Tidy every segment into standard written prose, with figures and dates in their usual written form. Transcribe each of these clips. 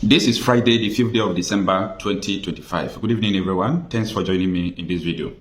This is Friday, the 5th day of December 2025. Good evening, everyone. Thanks for joining me in this video.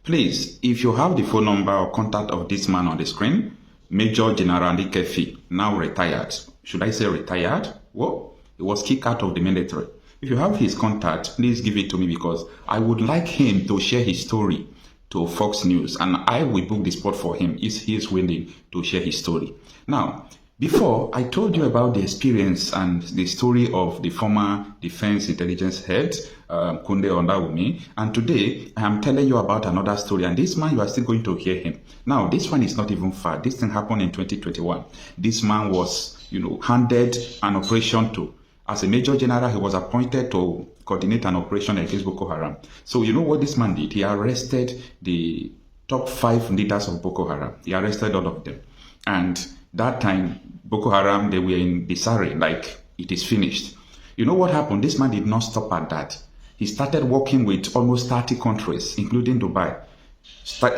Please, if you have the phone number or contact of this man on the screen, Major General Emefiele, now retired. Should I say retired? Well, he was kicked out of the military. If you have his contact, please give it to me because I would like him to share his story to Fox News, and I will book the spot for him if he is willing to share his story. Now, before, I told you about the experience and the story of the former Defense Intelligence head, Kunde Ondawumi, and today I am telling you about another story, and this man, you are still going to hear him. Now, this one is not even far. This thing happened in 2021. This man was, handed an operation to. As a Major General, he was appointed to coordinate an operation against Boko Haram. So you know what this man did? He arrested the top 5 leaders of Boko Haram. He arrested all of them. And that time, Boko Haram, they were in disarray, like it is finished. You know what happened? This man did not stop at that. He started working with almost 30 countries, including Dubai.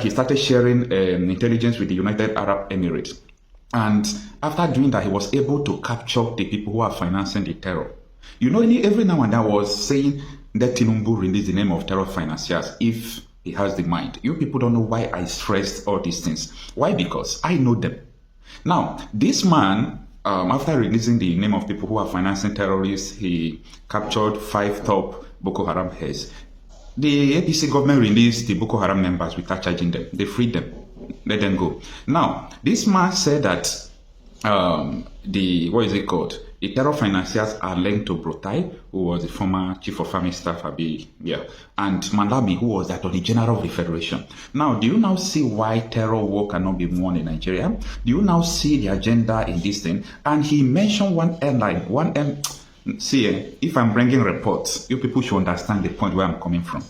He started sharing intelligence with the United Arab Emirates. And after doing that, he was able to capture the people who are financing the terror. Every now and then I was saying that Tinubu release the name of terror financiers if he has the mind. You people don't know why I stressed all these things. Why? Because I know them. Now, this man, after releasing the name of people who are financing terrorists, he captured 5 top Boko Haram heads. The APC government released the Boko Haram members without charging them. They freed them, let them go. Now, this man said that the terror financiers are linked to Brutai, who was the former chief of army staff, and Malami, who was the Attorney General of the Federation. Now, do you now see why terror war cannot be won in Nigeria? Do you now see the agenda in this thing? And he mentioned one airline, See, if I'm bringing reports, you people should understand the point where I'm coming from.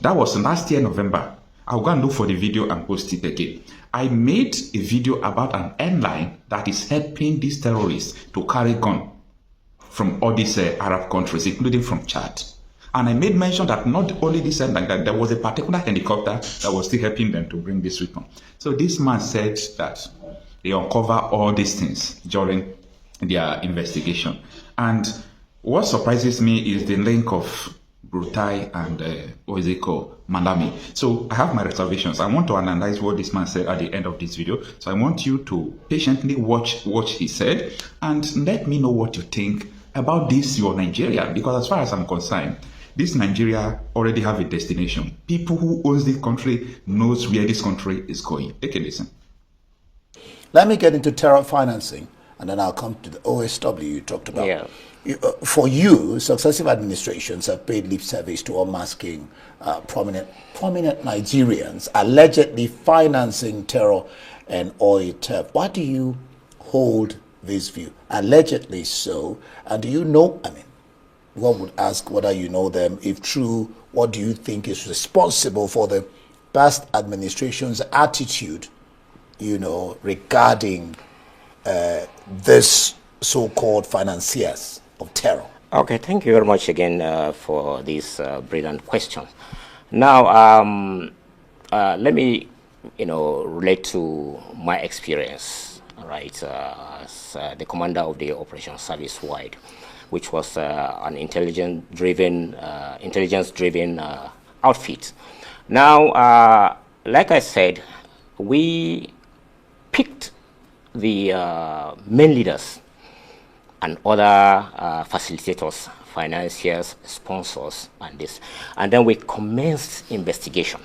That was last year, November. I'll go and look for the video and post it again. I made a video about an airline that is helping these terrorists to carry gun from all these Arab countries, including from Chad. And I made mention that not only this airline, that there was a particular helicopter that was still helping them to bring this weapon. So this man said that they uncover all these things during their investigation. And what surprises me is the link of Brutai and Malami. So I have my reservations. I want to analyze what this man said at the end of this video. So I want you to patiently watch what he said and let me know what you think about this, your Nigeria. Because as far as I'm concerned, this Nigeria already have a destination. People who owns this country knows where this country is going. Take a listen. Let me get into terror financing, and then I'll come to the OSW you talked about. Yeah. For you, successive administrations have paid lip service to unmasking prominent Nigerians allegedly financing terror and oil theft. Why do you hold this view? Allegedly so. And do you know, one would ask whether you know them. If true, what do you think is responsible for the past administration's attitude, regarding this so-called financiers of terror? Okay, thank you very much again for this brilliant question. Now, let me, relate to my experience, right, as the commander of the Operation Service Wide, which was an intelligence-driven outfit. Now, like I said, we picked the main leaders and other facilitators, financiers, sponsors, and then we commenced investigation.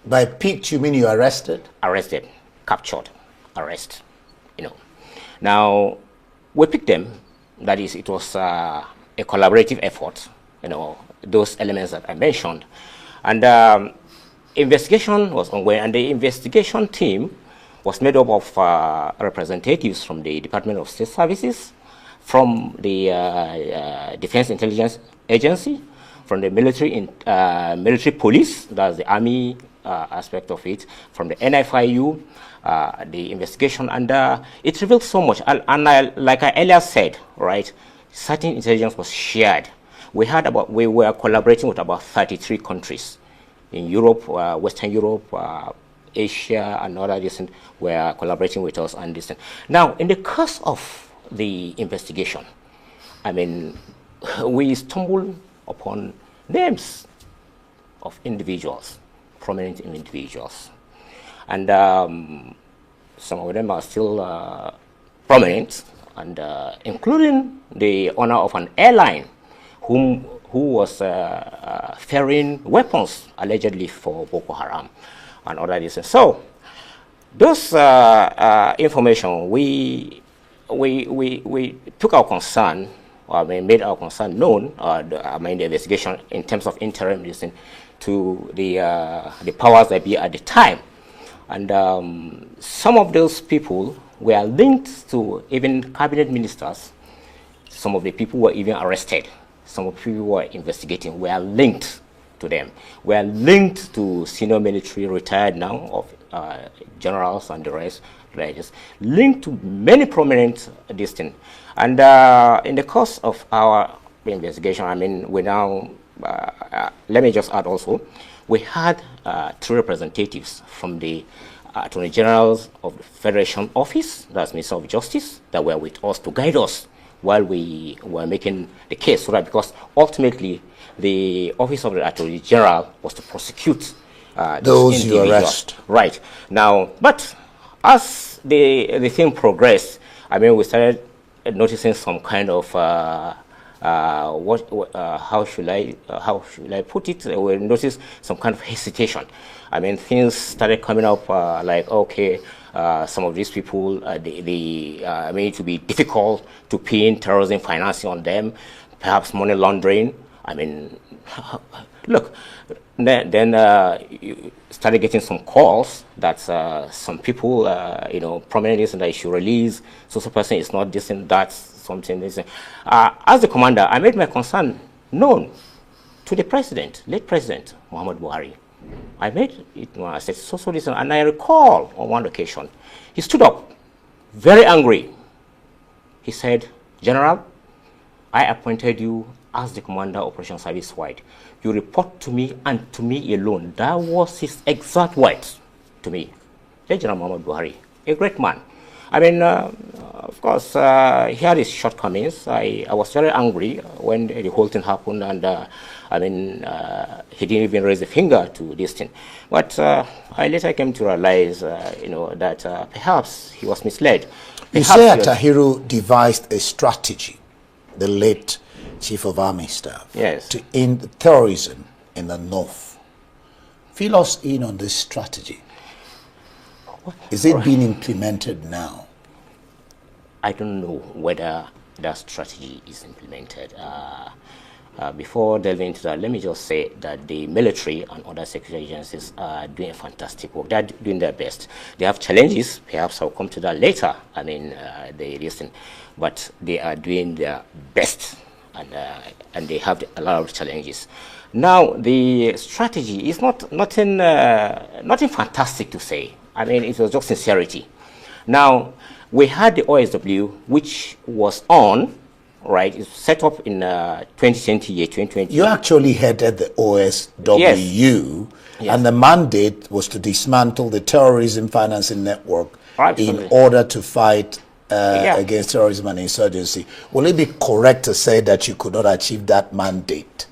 By picked, you mean you arrested? Arrested, captured, arrest. Now we picked them. That is, it was a collaborative effort. Those elements that I mentioned, and investigation was ongoing, and the investigation team was made up of representatives from the Department of State Services, from the Defense Intelligence Agency, from the military police, that's the army aspect of it, from the NFIU, the investigation, and it revealed so much. Like I earlier said, right, certain intelligence was shared. We were collaborating with about 33 countries in Europe, Western Europe, Asia, and other distant were collaborating with us and distant. Now, in the course of the investigation, we stumbled upon names of individuals, prominent individuals. And some of them are still prominent, and including the owner of an airline who was ferrying weapons allegedly for Boko Haram and other reasons. So those information, we took our concern, or made our concern known, the investigation in terms of interim listening to the powers that be at the time. And some of those people were linked to even cabinet ministers. Some of the people were even arrested. Some of the people who were investigating were linked to them. Were linked to senior military, retired now, of generals and the rest, linked to many prominent distinct. And in the course of our investigation, I mean, we now, let me just add also, we had 3 representatives from the Attorney Generals of the Federation Office, that's Minister of Justice, that were with us to guide us while we were making the case, so that because ultimately the Office of the Attorney General was to prosecute those you arrest. Right. Now, but as the thing progressed, I mean, we started noticing some kind of how should I put it? We noticed some kind of hesitation. I mean, things started coming up like, okay, some of these people, I mean, it would be difficult to pin terrorism financing on them, perhaps money laundering. I mean, look, then you started getting some calls that some people, you know, prominent that you should release, so person is not this and that, something. This. As the commander, I made my concern known to the president, late President Muhammad Buhari. I made it, I said, so this, and I recall on one occasion, he stood up, very angry. He said, General, I appointed you as the commander of Operation Service Wide. You report to me and to me alone. That was his exact words to me. General Muhammad Buhari, a great man. I mean, of course, he had his shortcomings. I was very angry when the whole thing happened, and I mean, he didn't even raise a finger to this thing. But I later came to realize, you know, that perhaps he was misled. You say Atahiru devised a strategy, the late Chief of Army Staff, yes, to end terrorism in the north. Fill us in on this strategy. Is it being implemented now? I don't know whether that strategy is implemented. Before delving into that, let me just say that the military and other security agencies are doing fantastic work. They're doing their best. They have challenges. Perhaps I'll come to that later. I mean, they listen, but they are doing their best, and they have a lot of challenges. Now, the strategy is nothing fantastic to say. I mean, it was just sincerity. Now, we had the OSW, which was on, right? It's set up in 2020. You actually headed the OSW, yes. And the mandate was to dismantle the terrorism financing network. Absolutely. In order to fight against terrorism and insurgency. Will it be correct to say that you could not achieve that mandate?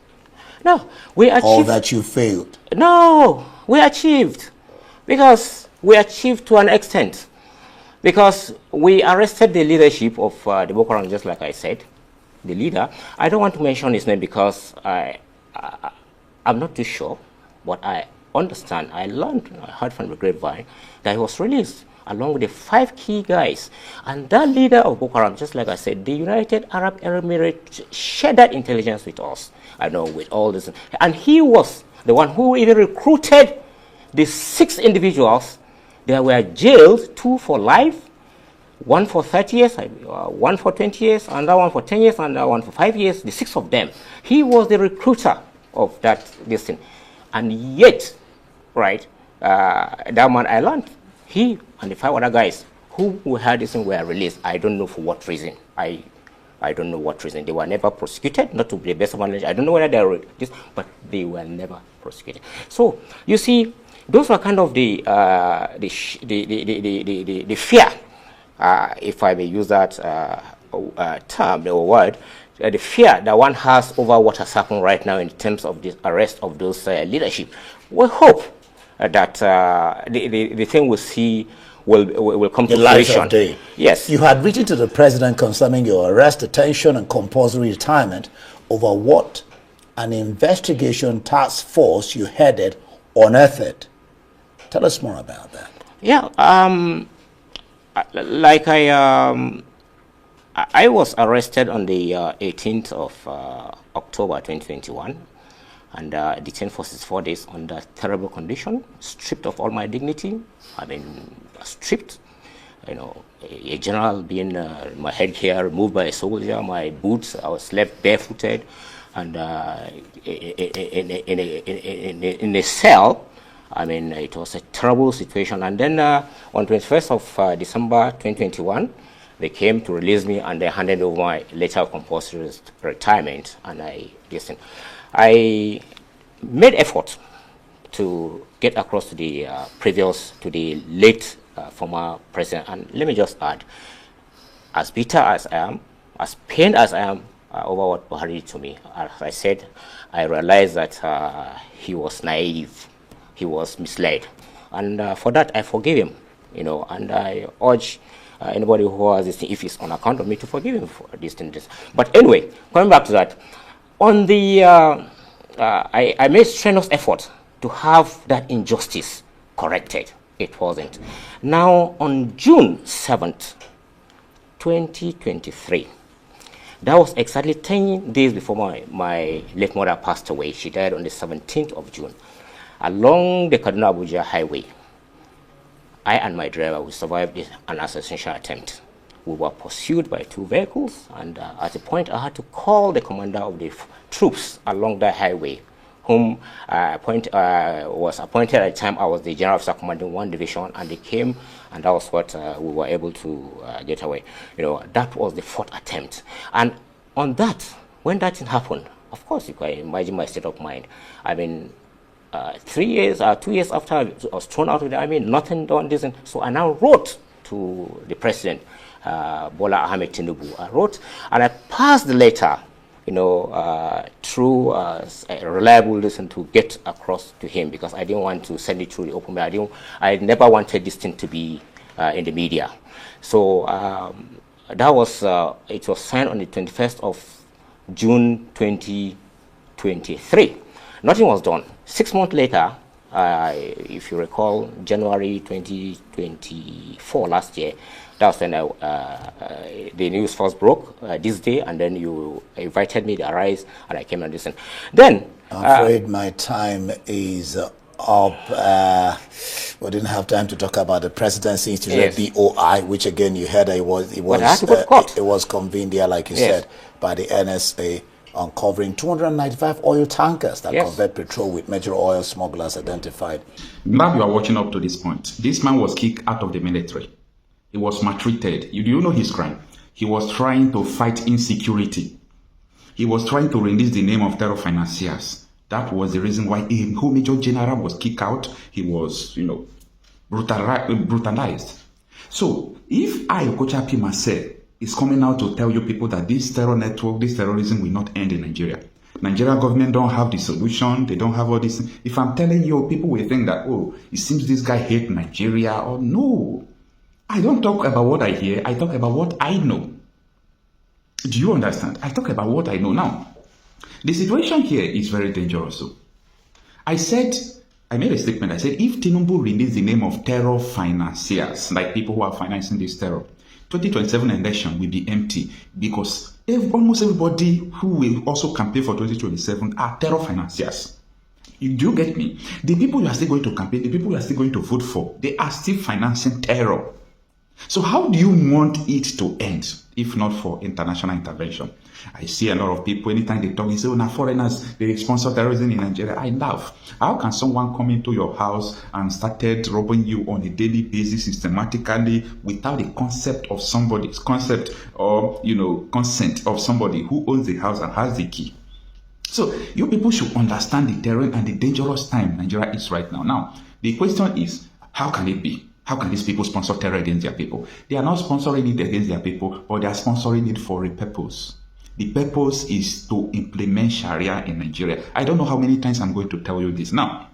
No, we achieved. Or that you failed? No, we achieved. Because we achieved to an extent. Because we arrested the leadership of the Boko Haram, just like I said, the leader. I don't want to mention his name because I'm not too sure, but I understand, I heard from the grapevine that he was released along with the 5 key guys. And that leader of Boko Haram, just like I said, the United Arab Emirates shared that intelligence with us. I know, with all this. And he was the one who even recruited the 6 individuals. They were jailed, 2 for life, 1 for 30 years, 1 for 20 years, another one for 10 years, and another one for 5 years, the 6 of them. He was the recruiter of this thing. And yet, right, that man I learned, he and the 5 other guys who had this thing were released. I don't know for what reason. I don't know what reason. They were never prosecuted, not to the best of my knowledge. I don't know whether they were this, but they were never prosecuted. So, you see, those were kind of the fear, if I may use that term or word, the fear that one has over what has happened right now in terms of the arrest of those leadership. We hope that the thing we see will come to fruition. Yes. You had written to the president concerning your arrest, detention, and compulsory retirement over what an investigation task force you headed unearthed. Tell us more about that. Yeah, like I was arrested on the 18th of October 2021 and detained for 64 days under terrible condition, stripped of all my dignity. I mean, stripped, you know, a general being, my headgear removed by a soldier, my boots, I was left barefooted, and in a cell. I mean, it was a terrible situation. And then on 21st of December 2021, they came to release me and they handed over my letter of compulsory retirement. And I made effort to get across to the late former president. And let me just add, as bitter as I am, as pained as I am over what Buhari did to me, as I said, I realized that he was naive. He was misled, and for that I forgive him, you know, and I urge anybody who has this thing, if it's on account of me, to forgive him for these things. But anyway, coming back to that, on the I made strenuous effort to have that injustice corrected. It wasn't. Now on June 7th, 2023, that was exactly 10 days before my late mother passed away. She died on the 17th of June. Along the Kaduna-Abuja highway, I and my driver, we survived an assassination attempt. We were pursued by two vehicles, and at a point I had to call the commander of the troops along that highway, whom was appointed at the time. I was the general officer commanding 1 division, and they came, and that was what we were able to get away. You know, that was the 4th attempt. And on that, when that thing happened, of course, you can imagine my state of mind. I mean, 2 years after I was thrown out of the army, nothing done, this, and so I now wrote to the president, Bola Ahmed Tinubu. I wrote, and I passed the letter, you know, through a reliable listen to get across to him, because I didn't want to send it through the open mail. I never wanted this thing to be in the media. So that was, it was signed on the 21st of June 2023. Nothing was done. 6 months later, if you recall, January 2024, last year, that was when the news first broke, this day, and then you invited me to arise, and I came and listened. Then, I'm afraid my time is up. We didn't have time to talk about the Presidency Institute, yes. BOI, which again you heard it was convened there, like you yes. said, by the NSA, uncovering 295 oil tankers that yes. convert petrol with major oil smugglers identified. Now you are watching up to this point. This man was kicked out of the military. He was maltreated. Do you know his crime? He was trying to fight insecurity. He was trying to release the name of terror financiers. That was the reason why a whole major general was kicked out. He was, you know, brutalized. So if I, Okocha P. myself, is coming out to tell you people that this terror network, this terrorism will not end in Nigeria. Nigeria government don't have the solution. They don't have all this. If I'm telling you, people will think that, oh, it seems this guy hates Nigeria. Or no. I don't talk about what I hear. I talk about what I know. Do you understand? I talk about what I know. Now, the situation here is very dangerous. So I made a statement. I said, if Tinubu released the name of terror financiers, like people who are financing this terror, 2027 election will be empty, because almost everybody who will also campaign for 2027 are terror financiers. Do you get me? The people you are still going to campaign, the people you are still going to vote for, they are still financing terror. So how do you want it to end if not for international intervention? I see a lot of people, anytime they talk, they say, oh, now foreigners, they sponsor terrorism in Nigeria. I laugh. How can someone come into your house and started robbing you on a daily basis systematically without the consent of somebody of somebody who owns the house and has the key? So you people should understand the terrain and the dangerous time Nigeria is right now. Now, the question is, how can it be? How can these people sponsor terror against their people? They are not sponsoring it against their people, but they are sponsoring it for a purpose. The purpose is to implement Sharia in Nigeria. I don't know how many times I'm going to tell you this. Now,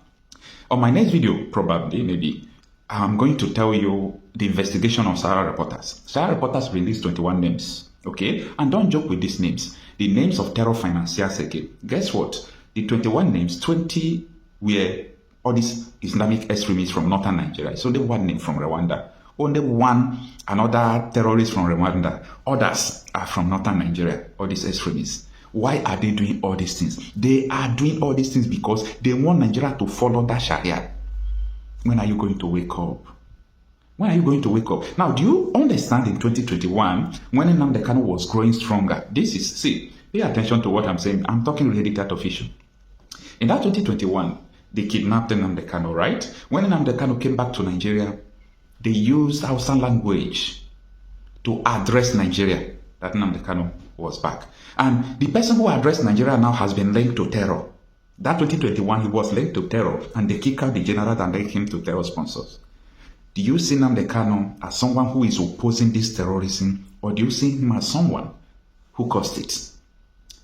on my next video, probably, maybe, I'm going to tell you the investigation of Sahara reporters. Sahara reporters released 21 names, okay? And don't joke with these names. The names of terror financiers again. Guess what? The 21 names, 20 were all these Islamic extremists from northern Nigeria. It's only one name from Rwanda. Only one, another terrorist from Rwanda. Others are from northern Nigeria, all these extremists. Why are they doing all these things? They are doing all these things because they want Nigeria to follow that Sharia. When are you going to wake up? When are you going to wake up? Now, do you understand in 2021, when Nnamdi Kanu was growing stronger? This is, see, pay attention to what I'm saying. I'm talking really that official. In that 2021, they kidnapped Nnamdi Kanu, right? When Nnamdi Kanu came back to Nigeria, they used Hausa language to address Nigeria, that Nnamdi Kanu was back. And the person who addressed Nigeria now has been linked to terror. That 2021, he was linked to terror, and they kick out the general that linked him to terror sponsors. Do you see Nnamdi Kanu as someone who is opposing this terrorism, or do you see him as someone who caused it?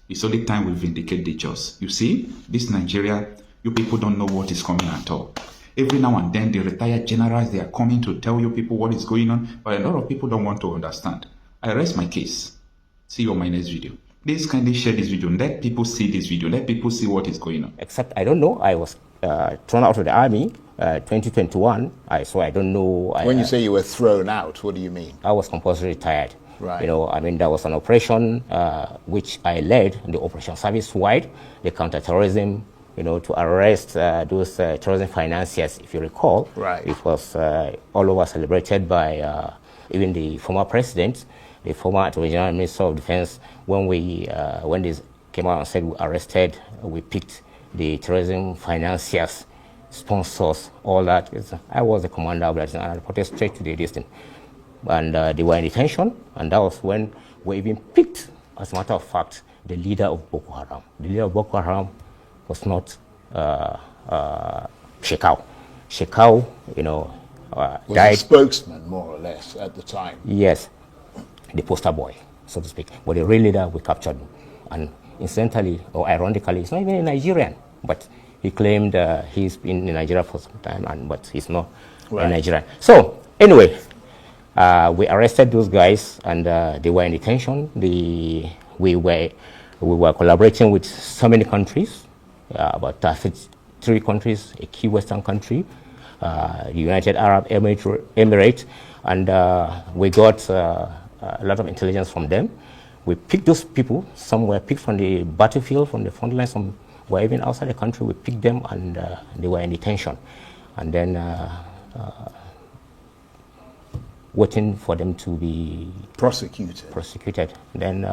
It's only time we vindicate the just. You see, this Nigeria, you people don't know what is coming at all. Every now and then, the retired generals, they are coming to tell you people what is going on, but a lot of people don't want to understand. I rest my case. See you on my next video. Please kindly share this video. Let people see this video. Let people see what is going on. Except, I don't know, I was thrown out of the army 2021. So I don't know. When you say you were thrown out, what do you mean? I was compulsory retired. Right. You know, I mean, there was an operation which I led, the Operation Service-Wide, the counterterrorism, you know, to arrest those terrorism financiers, if you recall. Right. It was all over celebrated by even the former president, the former Attorney General Minister of Defense. When this came out and said we arrested, we picked the terrorism financiers, sponsors, all that. I was the commander of that, and I reported straight to the district. And they were in detention, and that was when we even picked, as a matter of fact, the leader of Boko Haram. The leader of Boko Haram was not Shekau. Shekau, you know, was died. a spokesman, more or less, at the time. Yes, the poster boy, so to speak. But the real leader, we captured him. And incidentally, or ironically, he's not even a Nigerian, but he claimed he's been in Nigeria for some time, but he's not a Nigerian. So, anyway, we arrested those guys, and they were in detention. We were collaborating with so many countries, about 3 countries, a key Western country, the United Arab Emirates, and we got a lot of intelligence from them. We picked those people. Some were picked from the battlefield, from the front line. Some were even outside the country. We picked them, and they were in detention. And then waiting for them to be prosecuted. Then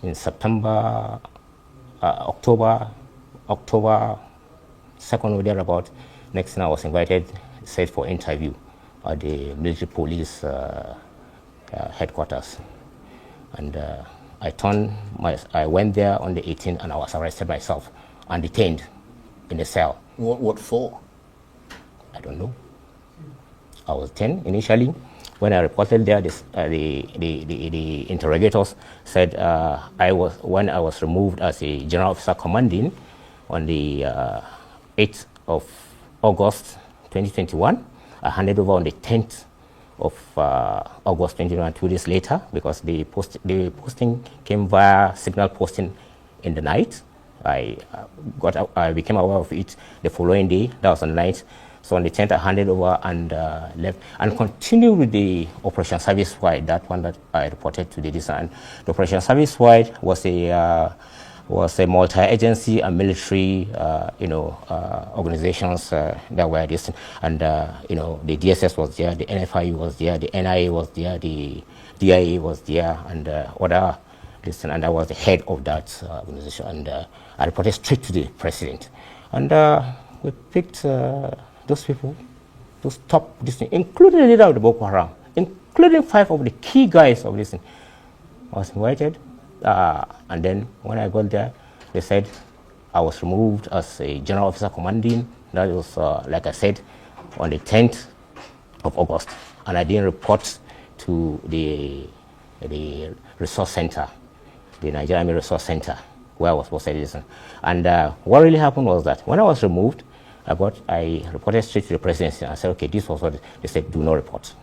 in September, October 2nd or thereabout, next thing I was invited, said for interview at the military police headquarters. And I went there on the 18th, and I was arrested myself and detained in a cell. What for? I don't know. I was 10 initially. When I reported there, the interrogators said when I was removed as a general officer commanding on the 8th of August 2021, I handed over on the 10th of August 2021, 2 days later, because the posting came via signal posting in the night. I became aware of it the following day. That was on the 9th. So on the 10th, I handed over and left and continued with the Operation Service-Wide, that one that I reported to the design. The Operation Service-Wide was a multi-agency and military, organizations that were distant. And, the DSS was there, the NFI was there, the NIA was there, the DIA was there, and other distant. And I was the head of that organization. And I reported straight to the president. And we picked those people, those top, including the leader of the Boko Haram, including 5 of the key guys of this thing. I was invited, and then when I got there, they said I was removed as a general officer commanding. That was, like I said, on the 10th of August, and I didn't report to the the resource center, the Nigerian Army Resource Center, where I was posted. And what really happened was that when I was removed, I reported straight to the presidency and I said, okay, this was what they said, do not report.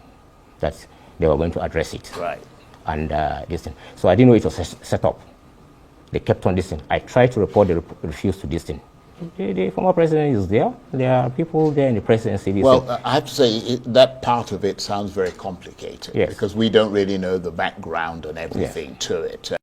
That they were going to address it. Right. And so I didn't know it was set up. They kept on this thing. I tried to report, they refused to this thing. The former president is there. There are people there in the presidency. Well, I have to say, that part of it sounds very complicated. Yes. Because we don't really know the background and everything to it.